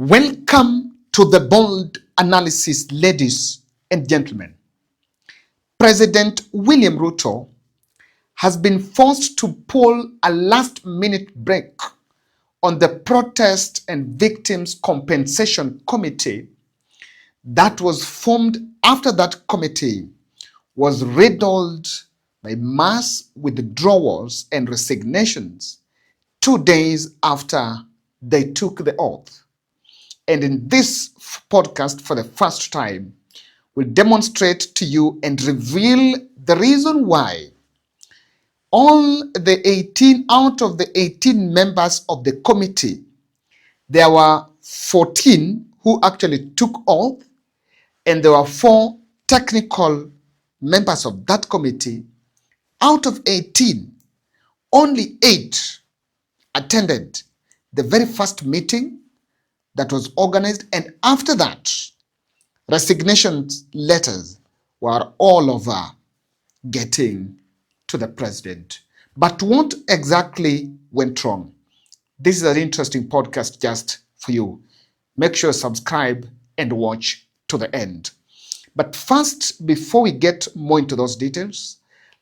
Welcome to the bold analysis, ladies and gentlemen. President William Ruto has been forced to pull a last-minute break on the Protest and Victims Compensation Committee that was formed after that committee was riddled by mass withdrawals and resignations 2 days after they took the oath. And in this podcast, for the first time, we'll demonstrate to you and reveal the reason why all the 18 out of the 18 members of the committee, there were 14 who actually took oath, and there were 4 technical members of that committee. Out of 18, only 8 attended the very first meeting that was organized, and after that, resignation letters were all over getting to the president. But what exactly went wrong? This is an interesting podcast just for you. Make sure you subscribe and watch to the end. But first, before we get more into those details,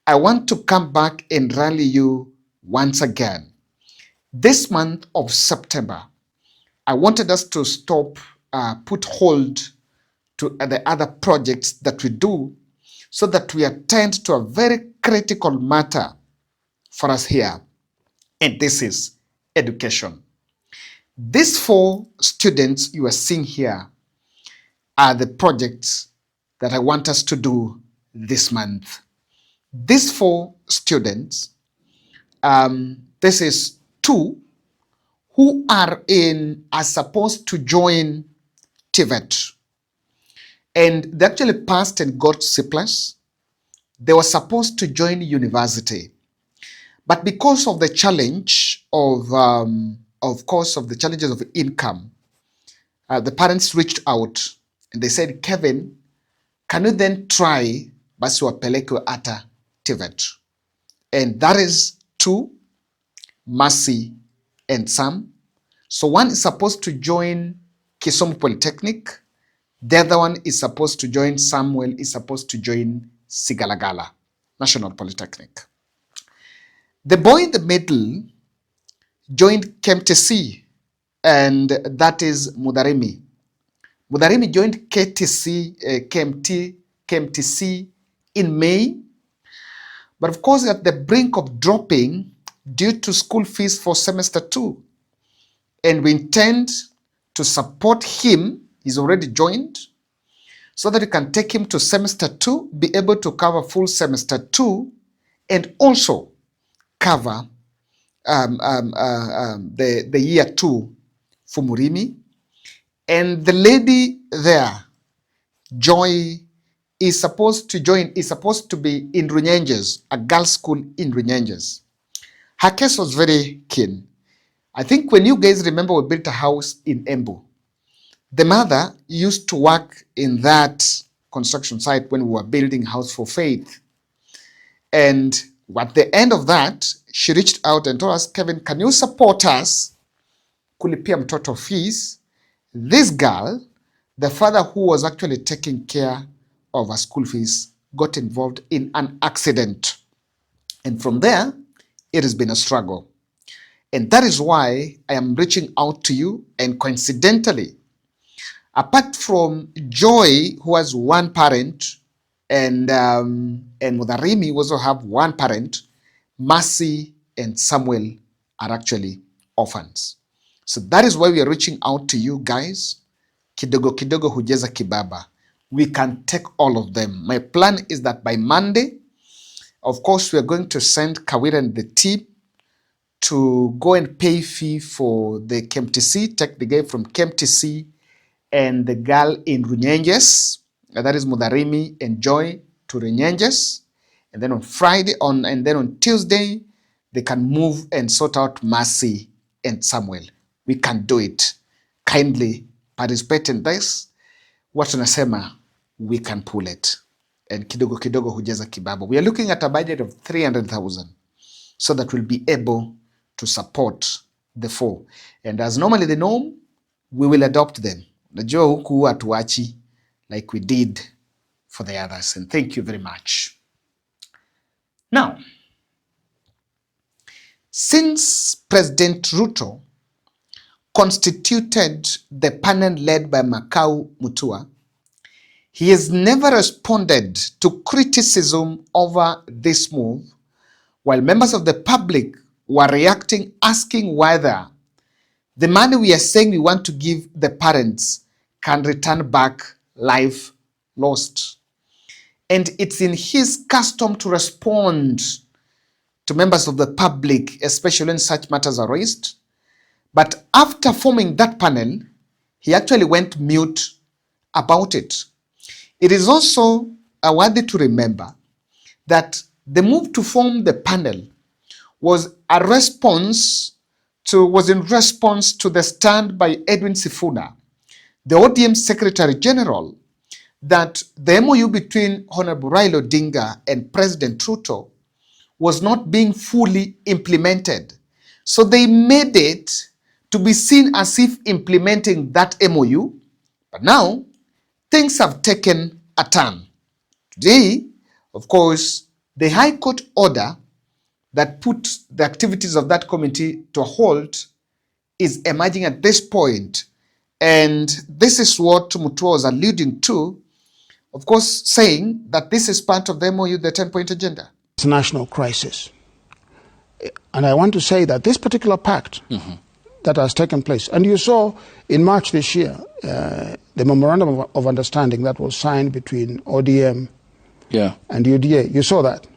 I want to come back and rally you once again. This month of September, I wanted us to stop, put hold to the other projects that we do so that we attend to a very critical matter for us here. And this is education. These 4 students you are seeing here are the projects that I want us to do this month. These 4 students, this is 2 who are supposed to join TVET. And they actually passed and got C+. They were supposed to join university. But because of the challenge of course, of the challenges of income, the parents reached out and they said, Kevin, can you then try basi wapeleke ata TVET? And that is 2, Mercy and Sam. So one is supposed to join Kisumu Polytechnic. The other one is supposed to join, Samuel is supposed to join Sigalagala National Polytechnic. The boy in the middle joined KMTC, and that is Mudarimi. Mudarimi joined KMTC in May, but of course at the brink of dropping due to school fees for semester 2. And we intend to support him. He's already joined, so that we can take him to semester 2, be able to cover full semester 2, and also cover the year 2 for Murimi. And the lady there, Joy, is supposed to be in Runyenjes, a girls' school in Runyenjes. Her case was very keen. I think when you guys remember, we built a house in Embu. The mother used to work in that construction site when we were building House for Faith. And at the end of that, she reached out and told us, Kevin, can you support us kulipia mtoto fees? This girl, the father who was actually taking care of her school fees, got involved in an accident. And from there, it has been a struggle. And that is why I am reaching out to you. And coincidentally, apart from Joy, who has 1 parent, and Mudarimi also have 1 parent, Mercy and Samuel are actually orphans. So that is why we are reaching out to you guys. Kidogo kidogo hujeza kibaba. We can take all of them. My plan is that by Monday, of course, we are going to send Kawira and the team to go and pay fee for the KMTC, take the guy from KMTC and the girl in Runyenjes, that is Mudarimi and Joy, to Runyenjes. And then on Tuesday, they can move and sort out Mercy and Samuel. We can do it. Kindly participate in this. What tunasema, we can pull it. And kidogo kidogo hujeza kibaba. We are looking at a budget of 300,000 so that we'll be able to support the 4. And as normally the norm, we will adopt them. Najua huku hatuachi like we did for the others. And thank you very much. Now, since President Ruto constituted the panel led by Makau Mutua, he has never responded to criticism over this move, while members of the public were reacting, asking whether the money we are saying we want to give the parents can return back life lost. And it's in his custom to respond to members of the public, especially when such matters are raised. But after forming that panel, he actually went mute about it. It is also worthy to remember that the move to form the panel was in response to the stand by Edwin Sifuna, the ODM Secretary General, that the MOU between Honorable Raila Odinga and President Ruto was not being fully implemented. So they made it to be seen as if implementing that MOU, but now things have taken a turn. Today, of course, the High Court order that put the activities of that committee to a halt is emerging at this point. And this is what Mutua was alluding to, of course, saying that this is part of the MOU, the 10-point agenda. It's a national crisis. And I want to say that this particular pact that has taken place, and you saw in March this year, the memorandum of understanding that was signed between ODM and UDA, you saw that.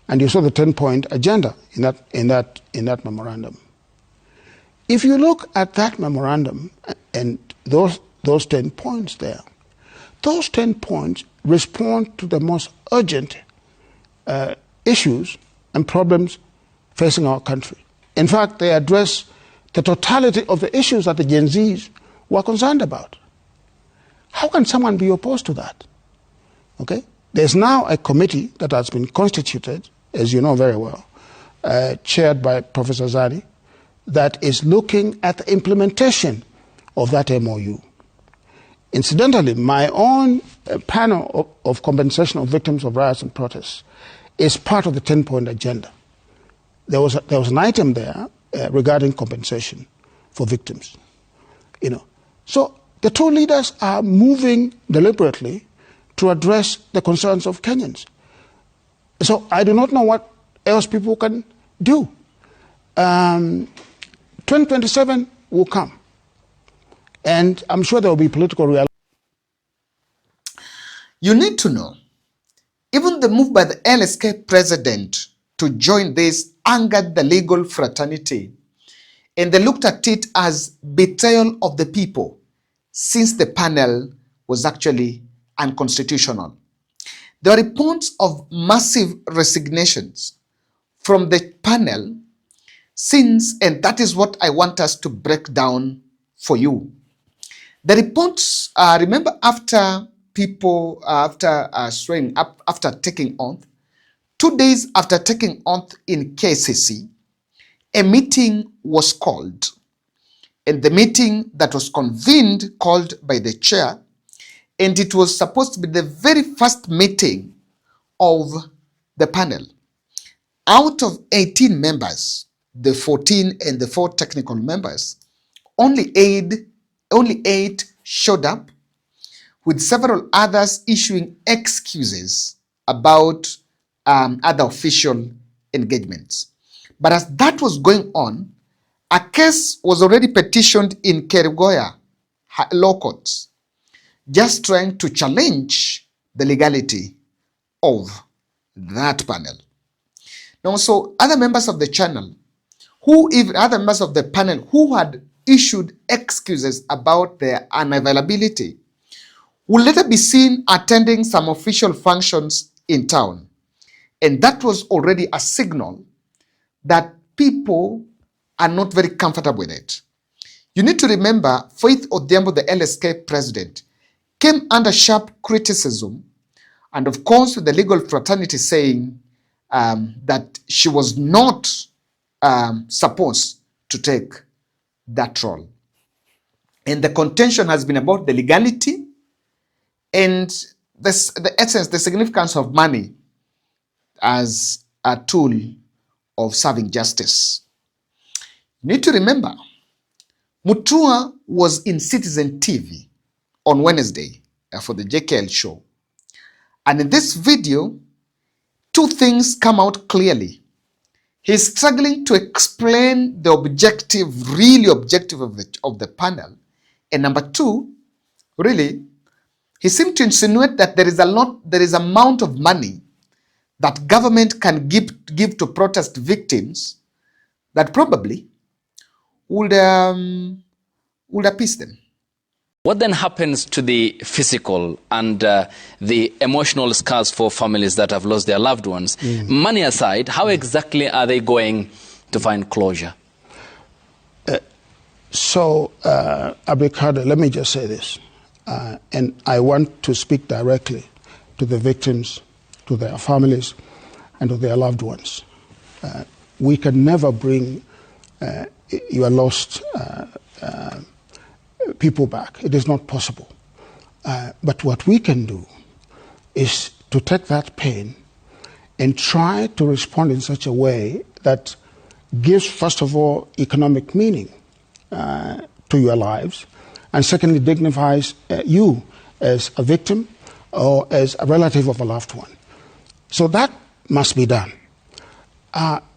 And you saw the 10-point agenda in that memorandum. If you look at that memorandum and those 10 points there, those 10 points respond to the most urgent issues and problems facing our country. In fact, they address the totality of the issues that the Gen Zs were concerned about. How can someone be opposed to that? Okay? There's now a committee that has been constituted, as you know very well, chaired by Professor Zani, that is looking at the implementation of that MOU. Incidentally, my own panel of compensation of victims of riots and protests is part of the 10-point agenda. There was an item there regarding compensation for victims. So the two leaders are moving deliberately to address the concerns of Kenyans. So I do not know what else people can do. 2027 will come, and I'm sure there will be political reality. You need to know, even the move by the LSK president to join this angered the legal fraternity, and they looked at it as betrayal of the people, since the panel was actually unconstitutional. There are reports of massive resignations from the panel since, and that is what I want us to break down for you. The reports, remember, after people, after taking oath, 2 days after taking oath in KCC, a meeting was called. And the meeting that was convened, called by the chair, and it was supposed to be the very first meeting of the panel. Out of 18 members, the 14 and the 4 technical members, only eight showed up, with several others issuing excuses about other official engagements. But as that was going on, a case was already petitioned in Kerugoya law courts, just trying to challenge the legality of that panel. Now, so other members of the panel who had issued excuses about their unavailability will later be seen attending some official functions in town. And that was already a signal that people are not very comfortable with it. You need to remember, Faith Odhiambo, the LSK president, came under sharp criticism, and of course with the legal fraternity saying that she was not supposed to take that role. And the contention has been about the legality and the essence, the significance of money as a tool of serving justice. You need to remember, Mutua was in Citizen TV on Wednesday for the JKL show. And in this video, two things come out clearly. He's struggling to explain the objective, really objective of the panel. And number two, really, he seemed to insinuate that there is amount of money that government can give to protest victims that probably would appease them. What then happens to the physical and the emotional scars for families that have lost their loved ones? Money aside, how exactly are they going to find closure? Abdulkader, let me just say this. And I want to speak directly to the victims, to their families, and to their loved ones. We can never bring your lost people back. It is not possible. But what we can do is to take that pain and try to respond in such a way that gives, first of all, economic meaning to your lives, and secondly, dignifies you as a victim or as a relative of a loved one. So that must be done.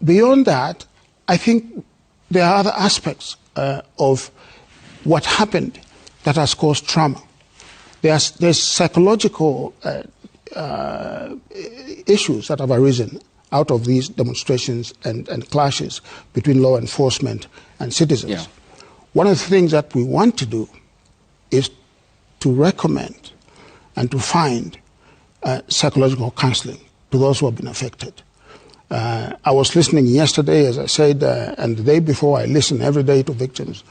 Beyond that, I think there are other aspects of what happened that has caused trauma. There's psychological issues that have arisen out of these demonstrations and clashes between law enforcement and citizens. Yeah. One of the things that we want to do is to recommend and to find psychological counseling to those who have been affected. I was listening yesterday, as I said, and the day before, I listen every day to victims.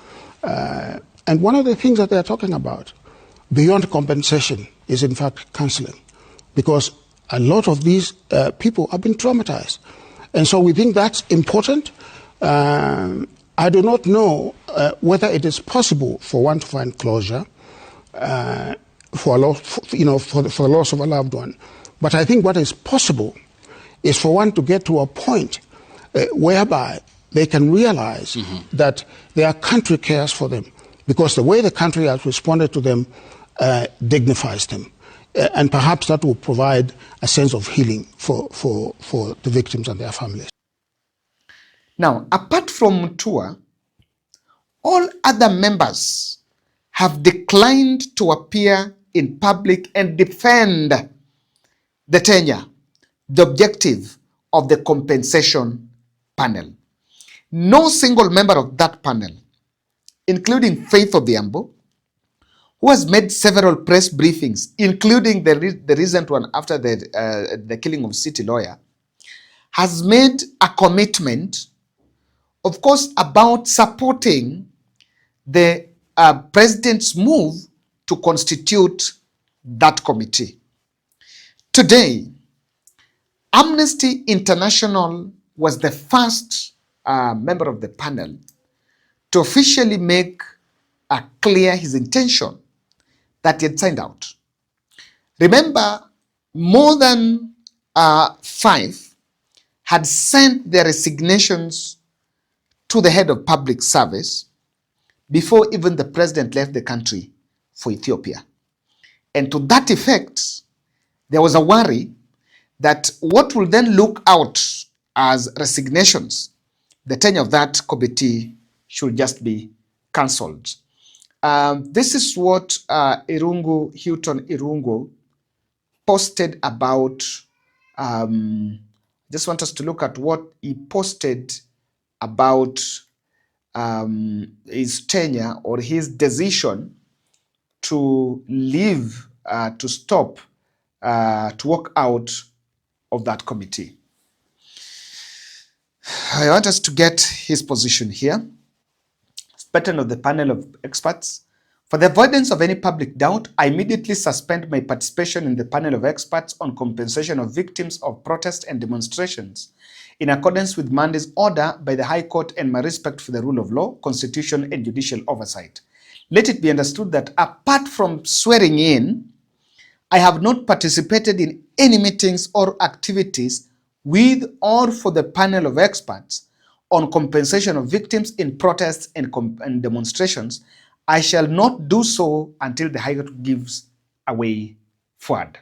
And one of the things that they're talking about, beyond compensation, is in fact counseling. Because a lot of these people have been traumatized. And so we think that's important. I do not know whether it is possible for one to find closure for the loss of a loved one. But I think what is possible is for one to get to a point whereby they can realize that their country cares for them, because the way the country has responded to them dignifies them. And perhaps that will provide a sense of healing for the victims and their families. Now, apart from Mutua, all other members have declined to appear in public and defend the tenure, the objective of the compensation panel. No single member of that panel, including Faith Odhiambo, who has made several press briefings, including the recent one after the killing of City Lawyer, has made a commitment, of course, about supporting the president's move to constitute that committee. Today, Amnesty International was the first member of the panel to officially make clear his intention that he had signed out. Remember, more than 5 had sent their resignations to the head of public service before even the president left the country for Ethiopia. And to that effect, there was a worry that what will then look out as resignations, the tenure of that committee should just be cancelled. This is what Hilton Irungu posted about. Just want us to look at what he posted about his tenure or his decision to leave, to stop, to walk out of that committee. I want us to get his position here. Pattern of the panel of experts. For the avoidance of any public doubt, I immediately suspend my participation in the panel of experts on compensation of victims of protests and demonstrations, in accordance with Monday's order by the High Court and my respect for the rule of law, constitution, and judicial oversight. let it be understood that apart from swearing in, I have not participated in any meetings or activities with or for the panel of experts on compensation of victims in protests and demonstrations. I shall not do so until the High Court gives a way forward.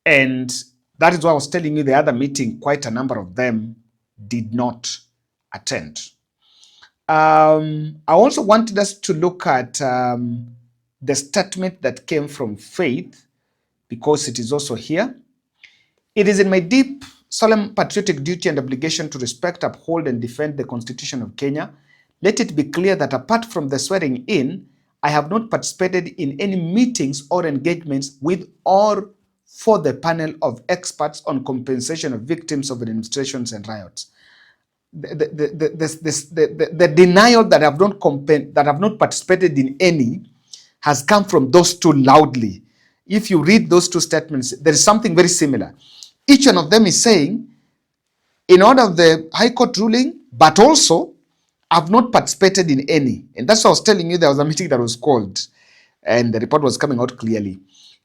And that is why I was telling you the other meeting, quite a number of them did not attend. I also wanted us to look at the statement that came from Faith, because it is also here. It is in my deep, solemn patriotic duty and obligation to respect, uphold, and defend the Constitution of Kenya. Let it be clear that apart from the swearing in, I have not participated in any meetings or engagements with or for the panel of experts on compensation of victims of demonstrations and riots. The denial that I have not participated in any has come from those two loudly. If you read those two statements, there is something very similar. Each one of them is saying, in order of the High Court ruling, but also, I've not participated in any. And that's what I was telling you, there was a meeting that was called, and the report was coming out clearly.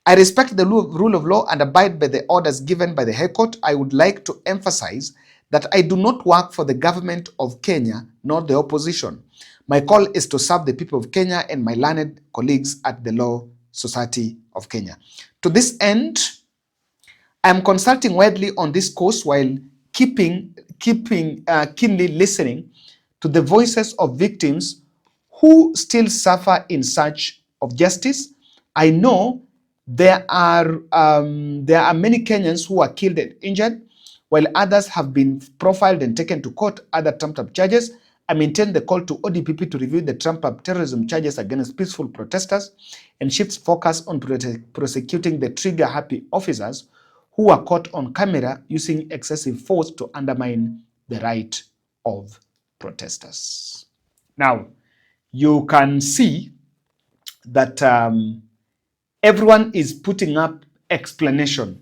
I respect the rule of law and abide by the orders given by the High Court. I would like to emphasize that I do not work for the government of Kenya nor the opposition. My call is to serve the people of Kenya and my learned colleagues at the Law Society of Kenya. To this end, I am consulting widely on this course while keeping keenly listening to the voices of victims who still suffer in search of justice. I know there are many Kenyans who are killed and injured, while others have been profiled and taken to court, other trumped-up charges. I maintain the call to ODPP to review the trumped-up terrorism charges against peaceful protesters and shifts focus on prosecuting the trigger-happy officers who were caught on camera using excessive force to undermine the right of protesters. Now, you can see that everyone is putting up explanation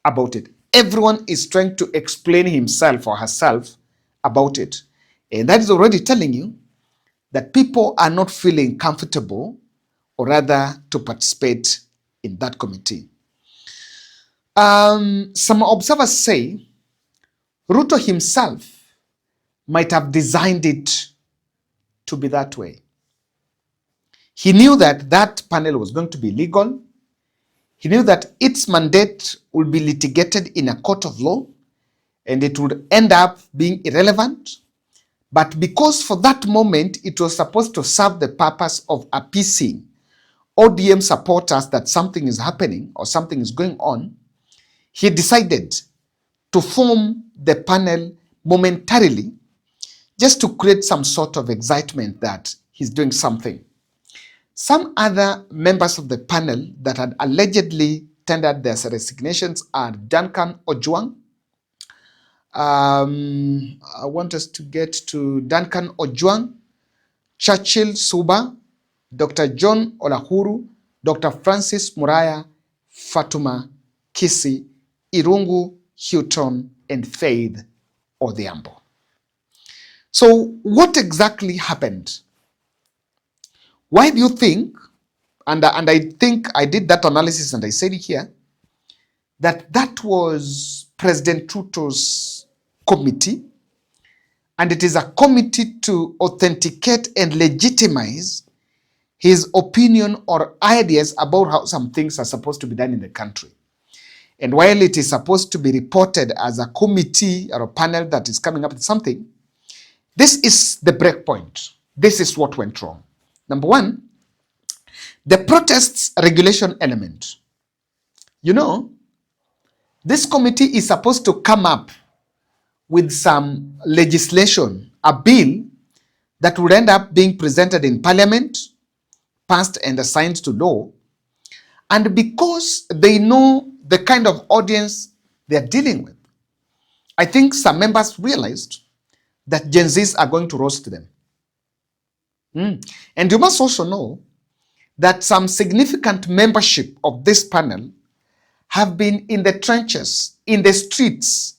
about it. Everyone is trying to explain himself or herself about it. And that is already telling you that people are not feeling comfortable, or rather to participate in that committee. Some observers say Ruto himself might have designed it to be that way. He knew that that panel was going to be legal. He knew that its mandate would be litigated in a court of law and it would end up being irrelevant. But because for that moment it was supposed to serve the purpose of appeasing ODM supporters that something is happening or something is going on, he decided to form the panel momentarily just to create some sort of excitement that he's doing something. Some other members of the panel that had allegedly tendered their resignations are Duncan Ojwang. I want us to get to Duncan Ojwang, Churchill Suba, Dr. John Olahuru, Dr. Francis Muraya, Fatuma Kisi, Irungu Houghton, and Faith Odhiambo. So what exactly happened? Why do you think, and I think I did that analysis and I said it here, that was President Ruto's committee, and it is a committee to authenticate and legitimize his opinion or ideas about how some things are supposed to be done in the country. And while it is supposed to be reported as a committee or a panel that is coming up with something, this is the break point. This is what went wrong. Number one, the protests regulation element. You know, this committee is supposed to come up with some legislation, a bill that would end up being presented in parliament, passed and assigned to law. And because they know the kind of audience they're dealing with, I think some members realized that Gen Zs are going to roast them. And you must also know that some significant membership of this panel have been in the trenches, in the streets,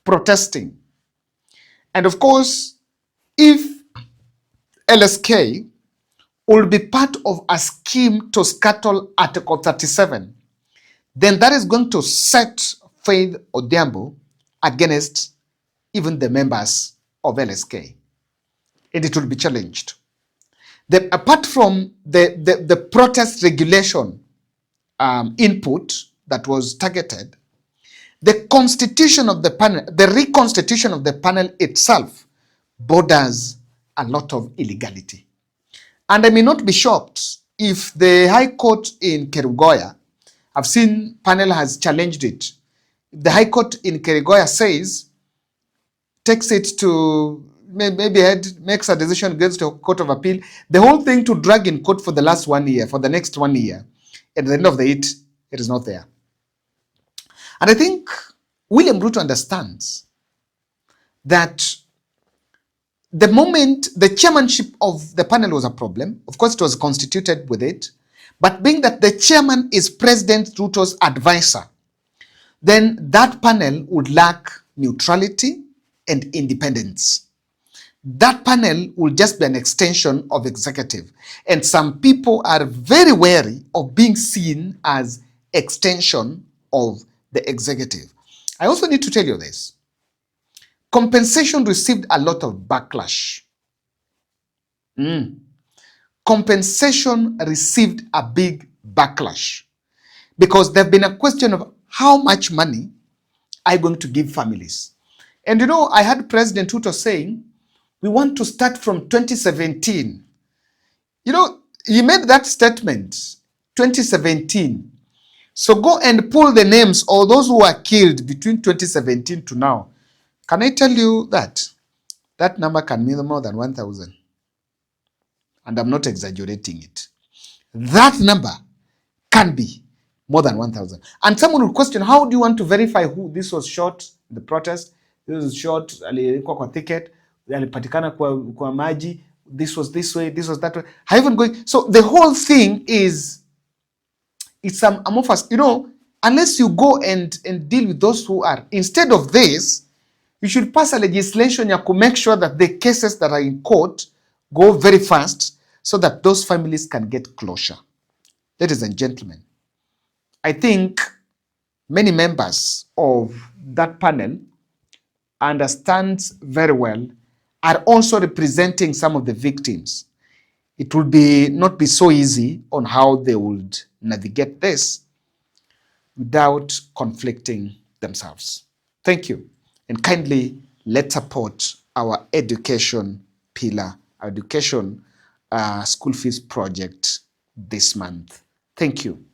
protesting. And of course, if LSK will be part of a scheme to scuttle Article 37, then that is going to set Faith Odhiambo against even the members of LSK, and it will be challenged. Apart from the protest regulation input that was targeted, the constitution of the panel, the reconstitution of the panel itself borders a lot of illegality. And I may not be shocked if the High Court in Kerugoya, I've seen panel has challenged it. The High Court in Kerugoya says, takes it to, maybe makes a decision against the Court of Appeal, the whole thing to drag in court for the last 1 year, for the next 1 year. At the end of it is not there. And I think William Ruto understands that the moment the chairmanship of the panel was a problem, of course it was constituted with it, but being that the chairman is President Ruto's advisor, then that panel would lack neutrality and independence. That panel will just be an extension of executive. And some people are very wary of being seen as extension of the executive. I also need to tell you this. Compensation received a lot of backlash. Compensation received a big backlash because there's been a question of how much money are you going to give families? And you know, I had President Ruto saying, we want to start from 2017. You know, he made that statement, 2017. So go and pull the names of those who were killed between 2017 to now. Can I tell you that? That number can mean more than 1,000. And I'm not exaggerating it. That number can be more than 1,000. And someone will question, how do you want to verify who this was shot in the protest? This was shot, alikuwa kwa ticket, alipatikana kwa maji, this was this way, this was that way. How even going? So the whole thing is, it's amorphous. You know, unless you go and deal with those who are, instead of this, you should pass a legislation to make sure that the cases that are in court go very fast so that those families can get closure. Ladies and gentlemen, I think many members of that panel understands very well, are also representing some of the victims. It will not be so easy on how they would navigate this without conflicting themselves. Thank you. And kindly let's support our education pillar, our education school fees project this month. Thank you.